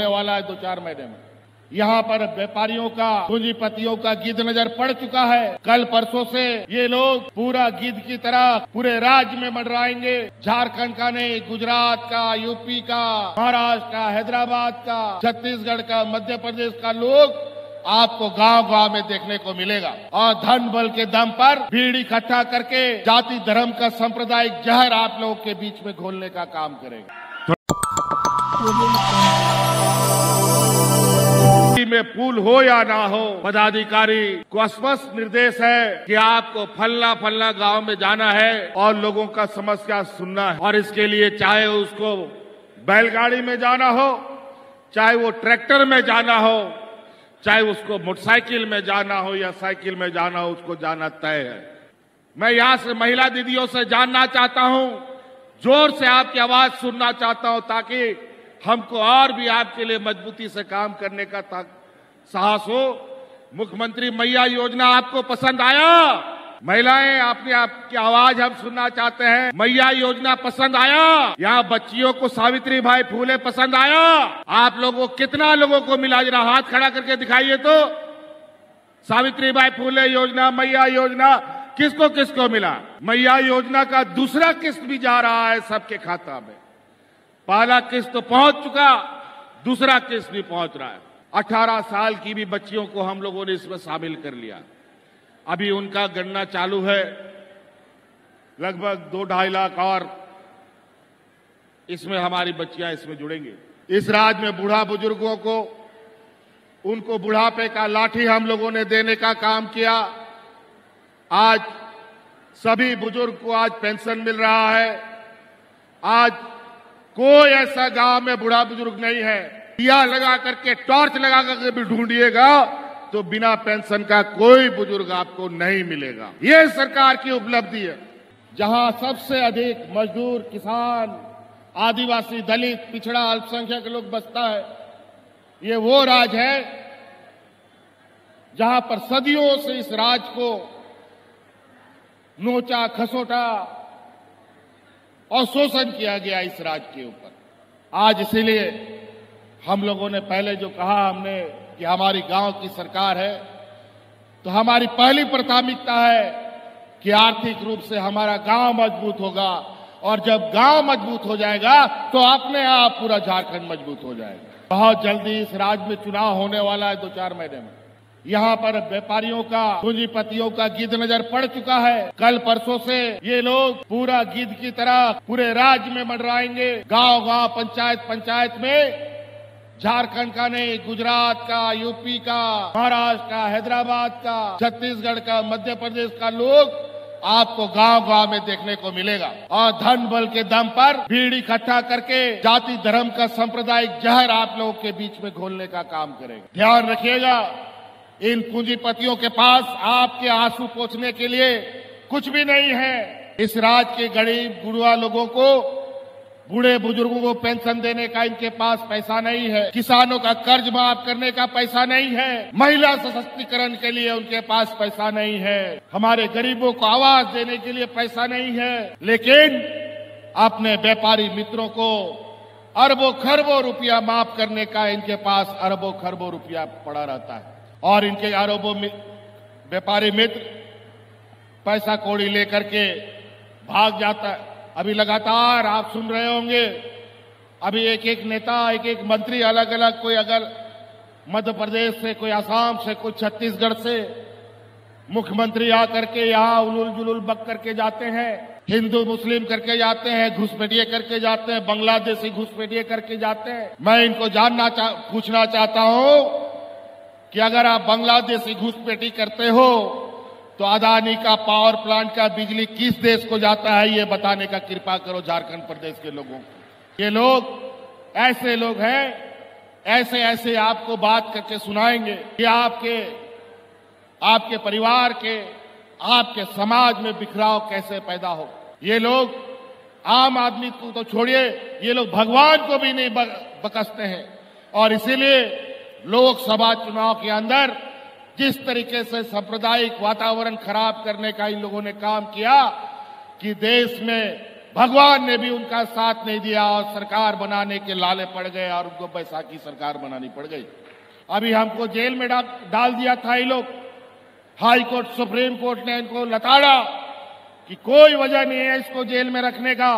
होने वाला है 2-4 महीने में। यहाँ पर व्यापारियों का, पूंजीपतियों का गिद्ध नजर पड़ चुका है। कल परसों से ये लोग पूरा गिद्ध की तरह पूरे राज्य में मंडराएंगे। झारखंड का नहीं, गुजरात का, यूपी का, महाराष्ट्र का, हैदराबाद का, छत्तीसगढ़ का, मध्य प्रदेश का लोग आपको गांव-गांव में देखने को मिलेगा। और धन बल के दम पर भीड़ इकट्ठा करके जाति धर्म का सांप्रदायिक जहर आप लोगों के बीच में घोलने का काम करेगा। में पुल हो या ना हो, पदाधिकारी को स्पष्ट निर्देश है कि आपको फलना गांव में जाना है और लोगों का समस्या सुनना है। और इसके लिए चाहे उसको बैलगाड़ी में जाना हो, चाहे वो ट्रैक्टर में जाना हो, चाहे उसको मोटरसाइकिल में जाना हो या साइकिल में जाना हो, उसको जाना तय है। मैं यहाँ से महिला दीदियों से जानना चाहता हूँ, जोर से आपकी आवाज सुनना चाहता हूँ, ताकि हमको और भी आपके लिए मजबूती से काम करने का साहस हो। मुख्यमंत्री मैया योजना आपको पसंद आया? महिलाएं, आपकी आवाज हम सुनना चाहते हैं। मैया योजना पसंद आया? यहाँ बच्चियों को सावित्री बाई फुले पसंद आया? आप लोगों कितना लोगों को मिला? जरा हाथ खड़ा करके दिखाइए तो। सावित्री बाई फुले योजना, मैया योजना किसको किसको मिला? मैया योजना का दूसरा किस्त भी जा रहा है सबके खाता में। पहला किस्त तो पहुंच चुका, दूसरा किस्त भी पहुंच रहा है। 18 साल की भी बच्चियों को हम लोगों ने इसमें शामिल कर लिया। अभी उनका गणना चालू है, लगभग 2-2.5 लाख और इसमें हमारी बच्चियां इसमें जुड़ेंगी। इस राज्य में बूढ़ा बुजुर्गों को, उनको बुढ़ापे का लाठी हम लोगों ने देने का काम किया। आज सभी बुजुर्ग को आज पेंशन मिल रहा है। आज कोई ऐसा गांव में बूढ़ा बुजुर्ग नहीं है, दिया लगा करके, टॉर्च लगा करके भी ढूंढिएगा तो बिना पेंशन का कोई बुजुर्ग आपको नहीं मिलेगा। ये सरकार की उपलब्धि है। जहां सबसे अधिक मजदूर, किसान, आदिवासी, दलित, पिछड़ा, अल्पसंख्यक लोग बसता है, ये वो राज्य है जहां पर सदियों से इस राज्य को नोचा, खसोटा और शोषण किया गया इस राज्य के ऊपर। आज इसीलिए हम लोगों ने पहले जो कहा हमने कि हमारी गांव की सरकार है, तो हमारी पहली प्राथमिकता है कि आर्थिक रूप से हमारा गांव मजबूत होगा। और जब गांव मजबूत हो जाएगा तो अपने आप पूरा झारखंड मजबूत हो जाएगा। बहुत जल्दी इस राज्य में चुनाव होने वाला है 2-4 महीने में। यहाँ पर व्यापारियों का, पूंजीपतियों का गिद्ध नजर पड़ चुका है। कल परसों से ये लोग पूरा गिद्ध की तरह पूरे राज्य में मंडराएंगे। गांव-गांव, पंचायत में, झारखंड का नहीं, गुजरात का, यूपी का, महाराष्ट्र का, हैदराबाद का, छत्तीसगढ़ का, मध्य प्रदेश का लोग आपको गांव-गांव में देखने को मिलेगा। और धन बल के दम पर भीड़ इकट्ठा करके जाति धर्म का सांप्रदायिक जहर आप लोगों के बीच में घोलने का काम करेगा। ध्यान रखिएगा, इन पूंजीपतियों के पास आपके आंसू पोंछने के लिए कुछ भी नहीं है। इस राज्य के गरीब गुरुआ लोगों को, बूढ़े बुजुर्गों को पेंशन देने का इनके पास पैसा नहीं है। किसानों का कर्ज माफ करने का पैसा नहीं है। महिला सशक्तिकरण के लिए उनके पास पैसा नहीं है। हमारे गरीबों को आवास देने के लिए पैसा नहीं है। लेकिन अपने व्यापारी मित्रों को अरबों खरबों रुपया माफ करने का इनके पास अरबों खरबों रुपया पड़ा रहता है। और इनके अरबों व्यापारी मित्र पैसा कौड़ी लेकर के भाग जाता है। अभी लगातार आप सुन रहे होंगे, अभी एक नेता, एक मंत्री अलग अलग, कोई अगर मध्य प्रदेश से, कोई असम से, कोई छत्तीसगढ़ से मुख्यमंत्री आकर के यहाँ उलुल जुलुल बक करके जाते हैं, हिंदू मुस्लिम करके जाते हैं, घुसपैठिए करके जाते हैं, बांग्लादेशी घुसपैठिए करके जाते हैं। मैं इनको पूछना चाहता हूँ कि अगर आप बांग्लादेशी घुसपैठी करते हो तो अदानी का पावर प्लांट का बिजली किस देश को जाता है, ये बताने का कृपा करो झारखंड प्रदेश के लोगों को। ये लोग ऐसे लोग हैं, ऐसे आपको बात करके सुनाएंगे कि आपके परिवार के, आपके समाज में बिखराव कैसे पैदा हो। ये लोग आम आदमी को तो छोड़िए, ये लोग भगवान को भी नहीं बकसते हैं। और इसीलिए लोकसभा चुनाव के अंदर जिस तरीके से सांप्रदायिक वातावरण खराब करने का इन लोगों ने काम किया कि देश में भगवान ने भी उनका साथ नहीं दिया और सरकार बनाने के लाले पड़ गए और उनको बैसाखी सरकार बनानी पड़ गई। अभी हमको जेल में डाल दिया था ये लोग। हाई कोर्ट, सुप्रीम कोर्ट ने इनको लताड़ा कि कोई वजह नहीं है इसको जेल में रखने का,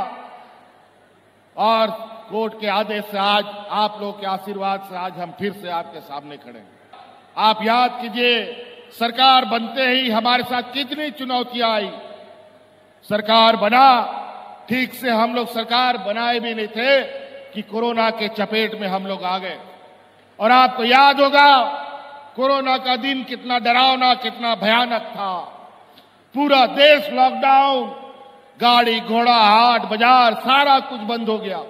और कोर्ट के आदेश से आज आप लोग के आशीर्वाद से आज हम फिर से आपके सामने खड़े हैं। आप याद कीजिए, सरकार बनते ही हमारे साथ कितनी चुनौतियां आई। सरकार बना, ठीक से हम लोग सरकार बनाए भी नहीं थे कि कोरोना के चपेट में हम लोग आ गए। और आपको याद होगा कोरोना का दिन कितना डरावना, कितना भयानक था। पूरा देश लॉकडाउन, गाड़ी घोड़ा हाट बाजार सारा कुछ बंद हो गया।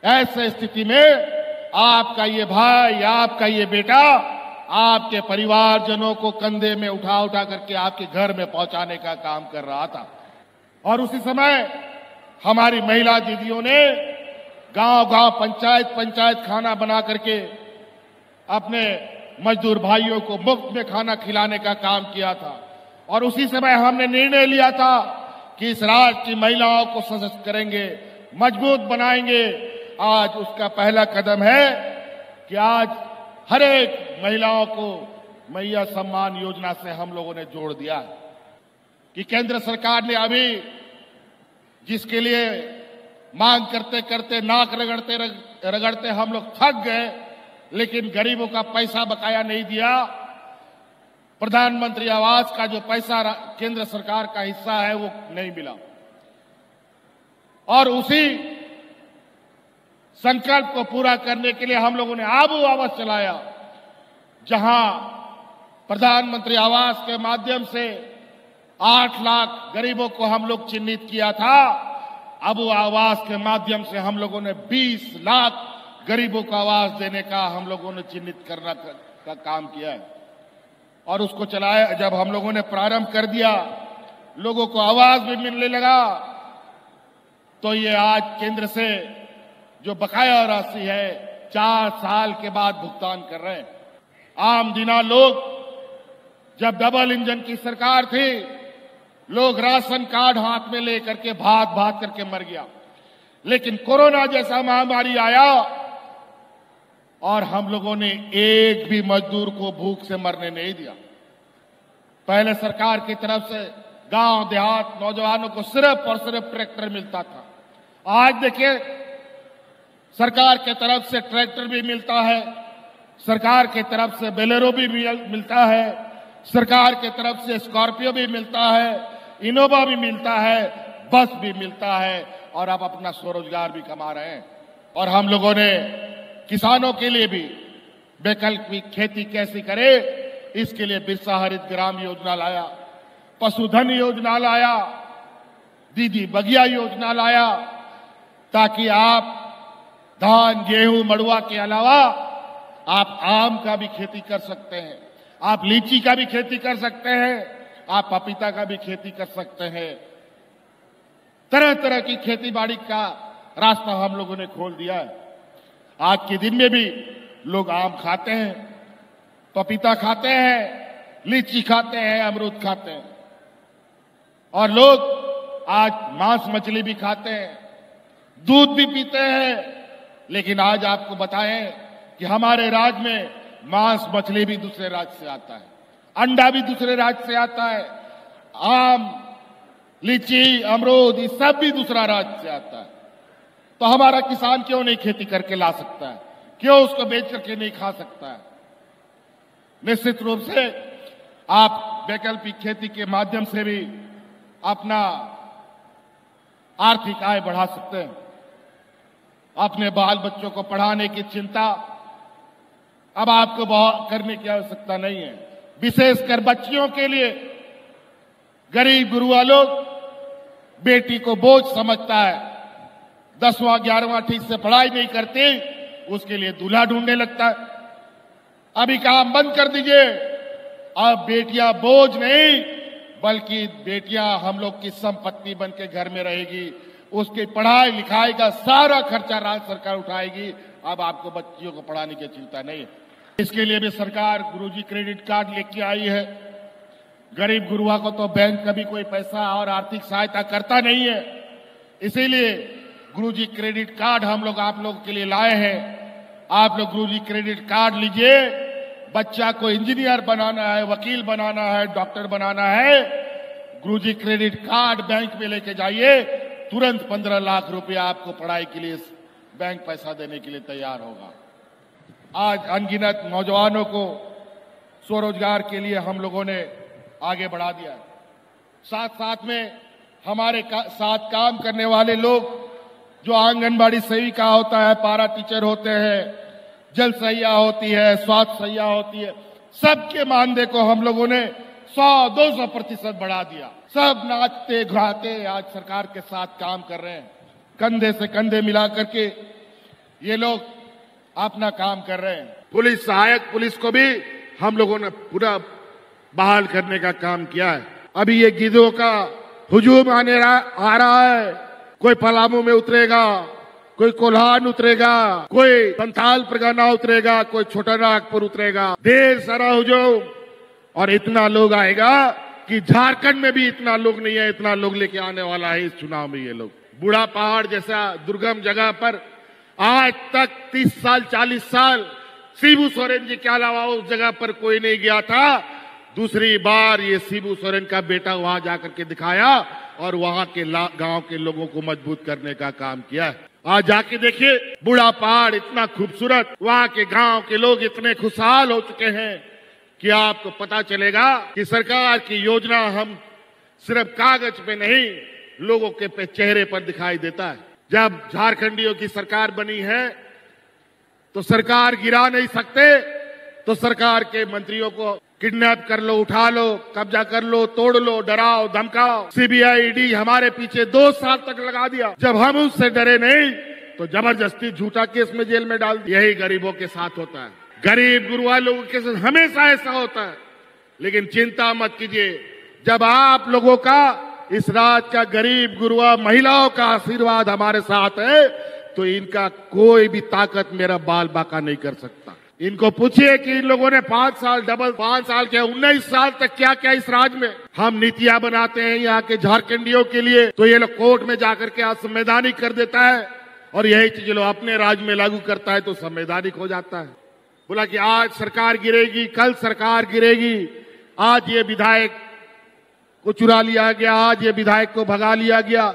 ऐसे स्थिति में आपका ये भाई, आपका ये बेटा आपके परिवारजनों को कंधे में उठा उठा करके आपके घर में पहुंचाने का काम कर रहा था। और उसी समय हमारी महिला दीदियों ने गांव-गांव, पंचायत खाना बना करके अपने मजदूर भाइयों को मुफ्त में खाना खिलाने का काम किया था। और उसी समय हमने निर्णय लिया था कि इस राज्य की महिलाओं को सशक्त करेंगे, मजबूत बनाएंगे। आज उसका पहला कदम है कि आज हर एक महिलाओं को मैया सम्मान योजना से हम लोगों ने जोड़ दिया कि केंद्र सरकार ने अभी जिसके लिए मांग करते करते, नाक रगड़ते हम लोग थक गए, लेकिन गरीबों का पैसा बकाया नहीं दिया। प्रधानमंत्री आवास का जो पैसा केंद्र सरकार का हिस्सा है वो नहीं मिला। और उसी संकल्प को पूरा करने के लिए हम लोगों ने आबू आवास चलाया, जहां प्रधानमंत्री आवास के माध्यम से 8 लाख गरीबों को हम लोग चिन्हित किया था। आबू आवास के माध्यम से हम लोगों ने 20 लाख गरीबों को आवास देने का हम लोगों ने चिन्हित करना का काम किया है। और उसको चलाया, जब हम लोगों ने प्रारंभ कर दिया, लोगों को आवास भी मिलने लगा, तो ये आज केंद्र से जो बकाया राशि है 4 साल के बाद भुगतान कर रहे हैं। आम दिना लोग, जब डबल इंजन की सरकार थी, लोग राशन कार्ड हाथ में लेकर के भाग करके मर गया। लेकिन कोरोना जैसा महामारी आया और हम लोगों ने एक भी मजदूर को भूख से मरने नहीं दिया। पहले सरकार की तरफ से गांव देहात नौजवानों को सिर्फ और सिर्फ ट्रैक्टर मिलता था। आज देखिए, सरकार की तरफ से ट्रैक्टर भी मिलता है, सरकार की तरफ से बोलेरो भी मिलता है, सरकार की तरफ से स्कॉर्पियो भी मिलता है, इनोवा भी मिलता है, बस भी मिलता है, और आप अपना स्वरोजगार भी कमा रहे हैं। और हम लोगों ने किसानों के लिए भी वैकल्पिक खेती कैसे करे, इसके लिए बिरसा हरित ग्राम योजना लाया, पशुधन योजना लाया, दीदी बगिया योजना लाया, ताकि आप धान, गेहूं, मड़ुआ के अलावा आप आम का भी खेती कर सकते हैं, आप लीची का भी खेती कर सकते हैं, आप पपीता का भी खेती कर सकते हैं। तरह तरह की खेती बाड़ी का रास्ता हम लोगों ने खोल दिया है। आज के दिन में भी लोग आम खाते हैं, पपीता खाते हैं, लीची खाते हैं, अमरूद खाते हैं, और लोग आज मांस मछली भी खाते हैं, दूध भी पीते हैं। लेकिन आज आपको बताएं कि हमारे राज्य में मांस मछली भी दूसरे राज्य से आता है, अंडा भी दूसरे राज्य से आता है, आम, लीची, अमरूद ये सब भी दूसरा राज्य से आता है। तो हमारा किसान क्यों नहीं खेती करके ला सकता है? क्यों उसको बेच करके नहीं खा सकता है? निश्चित रूप से आप वैकल्पिक खेती के माध्यम से भी अपना आर्थिक आय बढ़ा सकते हैं। अपने बाल बच्चों को पढ़ाने की चिंता अब आपको करने की आवश्यकता नहीं है। विशेषकर बच्चियों के लिए गरीब गुरुआ लोग बेटी को बोझ समझता है, 10वां 11वां ठीक से पढ़ाई नहीं करती, उसके लिए दूल्हा ढूंढने लगता है। अभी काम बंद कर दीजिए, अब बेटियां बोझ नहीं बल्कि बेटियां हम लोग की संपत्ति बन के घर में रहेगी, उसकी पढ़ाई लिखाई का सारा खर्चा राज्य सरकार उठाएगी। अब आपको बच्चियों को पढ़ाने की चिंता नहीं है। इसके लिए भी सरकार गुरुजी क्रेडिट कार्ड लेके आई है। गरीब गुरुआ को तो बैंक कभी कोई पैसा और आर्थिक सहायता करता नहीं है, इसीलिए गुरुजी क्रेडिट कार्ड हम लोग आप लोगों के लिए लाए हैं। आप लोग गुरुजी क्रेडिट कार्ड लीजिए। बच्चा को इंजीनियर बनाना है, वकील बनाना है, डॉक्टर बनाना है, गुरुजी क्रेडिट कार्ड बैंक में लेके जाइए, तुरंत 15 लाख रुपया आपको पढ़ाई के लिए बैंक पैसा देने के लिए तैयार होगा। आज अनगिनत नौजवानों को स्वरोजगार के लिए हम लोगों ने आगे बढ़ा दिया। साथ साथ में हमारे साथ काम करने वाले लोग जो आंगनबाड़ी सेविका होता है, पारा टीचर होते हैं, जल सहिया होती है, स्वास्थ्य सहिया होती है, सबके मानदेय को हम लोगों ने 100-200% बढ़ा दिया। सब नाचते घुराते आज सरकार के साथ काम कर रहे हैं। कंधे से कंधे मिला करके ये लोग अपना काम कर रहे हैं। पुलिस सहायक पुलिस को भी हम लोगों ने पूरा बहाल करने का काम किया है। अभी ये गिद्धों का हुजूम आ रहा है। कोई पलामू में उतरेगा, कोई कोल्हान उतरेगा, कोई संथाल परगना उतरेगा, कोई छोटा नागपुर उतरेगा। ढेर सारा हुजूम और इतना लोग आएगा कि झारखंड में भी इतना लोग नहीं है, इतना लोग लेके आने वाला है इस चुनाव में। ये लोग बूढ़ा पहाड़ जैसा दुर्गम जगह पर आज तक 30 साल 40 साल शिबू सोरेन जी के अलावा उस जगह पर कोई नहीं गया था। दूसरी बार ये शिबू सोरेन का बेटा वहां जाकर के दिखाया और वहां के गांव के लोगों को मजबूत करने का काम किया है। आज जाके देखिए, बूढ़ा पहाड़ इतना खूबसूरत, वहां के गांव के लोग इतने खुशहाल हो चुके हैं कि आपको पता चलेगा कि सरकार की योजना हम सिर्फ कागज पे नहीं, लोगों के चेहरे पर दिखाई देता है। जब झारखंडियों की सरकार बनी है तो सरकार गिरा नहीं सकते, तो सरकार के मंत्रियों को किडनैप कर लो, उठा लो, कब्जा कर लो, तोड़ लो, डराओ धमकाओ। सीबीआई ईडी हमारे पीछे 2 साल तक लगा दिया। जब हम उससे डरे नहीं तो जबरदस्ती झूठा केस में जेल में डाल दिया। यही गरीबों के साथ होता है, गरीब गुरुआ लोगों के साथ हमेशा ऐसा होता है। लेकिन चिंता मत कीजिए, जब आप लोगों का, इस राज्य का गरीब गुरुआ महिलाओं का आशीर्वाद हमारे साथ है तो इनका कोई भी ताकत मेरा बाल बाका नहीं कर सकता। इनको पूछिए कि इन लोगों ने 5 साल डबल 5 साल के 19 साल तक क्या क्या इस राज्य में हम नीतियां बनाते हैं यहाँ के झारखंडियों के लिए, तो ये लोग कोर्ट में जाकर के असंवैधानिक कर देता है और यही चीज लोग अपने राज्य में लागू करता है तो संवैधानिक हो जाता है। बोला कि आज सरकार गिरेगी, कल सरकार गिरेगी, आज ये विधायक को चुरा लिया गया, आज ये विधायक को भगा लिया गया,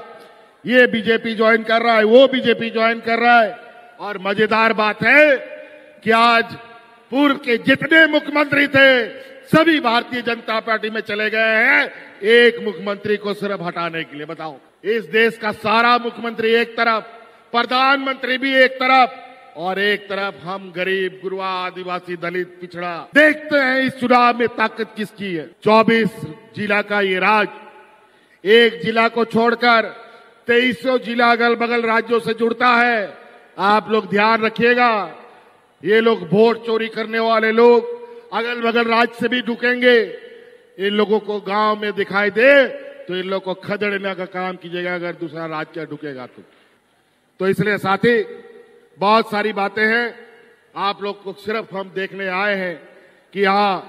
ये बीजेपी ज्वाइन कर रहा है, वो बीजेपी ज्वाइन कर रहा है। और मजेदार बात है कि आज पूर्व के जितने मुख्यमंत्री थे सभी भारतीय जनता पार्टी में चले गए हैं, एक मुख्यमंत्री को सिर्फ हटाने के लिए। बताओ, इस देश का सारा मुख्यमंत्री एक तरफ, प्रधानमंत्री भी एक तरफ, और एक तरफ हम गरीब गुरुआ आदिवासी दलित पिछड़ा। देखते हैं इस चुनाव में ताकत किसकी है। 24 जिला का ये राज्य, एक जिला को छोड़कर 2300 जिला अगल बगल राज्यों से जुड़ता है। आप लोग ध्यान रखिएगा, ये लोग वोट चोरी करने वाले लोग अगल बगल राज्य से भी ढुकेंगे। इन लोगों को गांव में दिखाई दे तो इन लोगों को खदेड़ने का काम कीजिएगा अगर दूसरा राज्य ढुकेगा तो। इसलिए साथी, बहुत सारी बातें हैं, आप लोग को सिर्फ हम देखने आए हैं कि यहाँ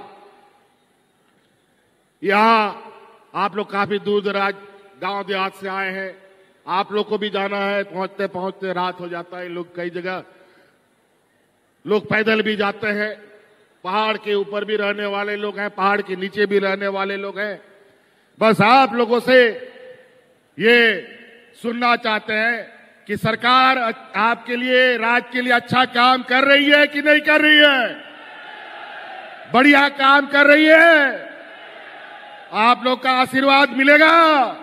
आप लोग काफी दूर दराज गांव देहात से आए हैं, आप लोग को भी जाना है। पहुंचते पहुंचते रात हो जाता है। लोग कई जगह लोग पैदल भी जाते हैं, पहाड़ के ऊपर भी रहने वाले लोग हैं, पहाड़ के नीचे भी रहने वाले लोग हैं। बस आप लोगों से ये सुनना चाहते हैं कि सरकार आपके लिए, राज्य के लिए अच्छा काम कर रही है कि नहीं कर रही है? बढ़िया काम कर रही है? आप लोग का आशीर्वाद मिलेगा।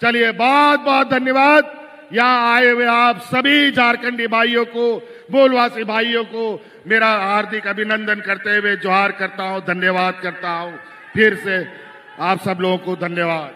चलिए, बहुत बहुत धन्यवाद। यहाँ आए हुए आप सभी झारखंडी भाइयों को, मूलवासी भाइयों को मेरा हार्दिक अभिनंदन करते हुए जोहार करता हूँ, धन्यवाद करता हूँ। फिर से आप सब लोगों को धन्यवाद।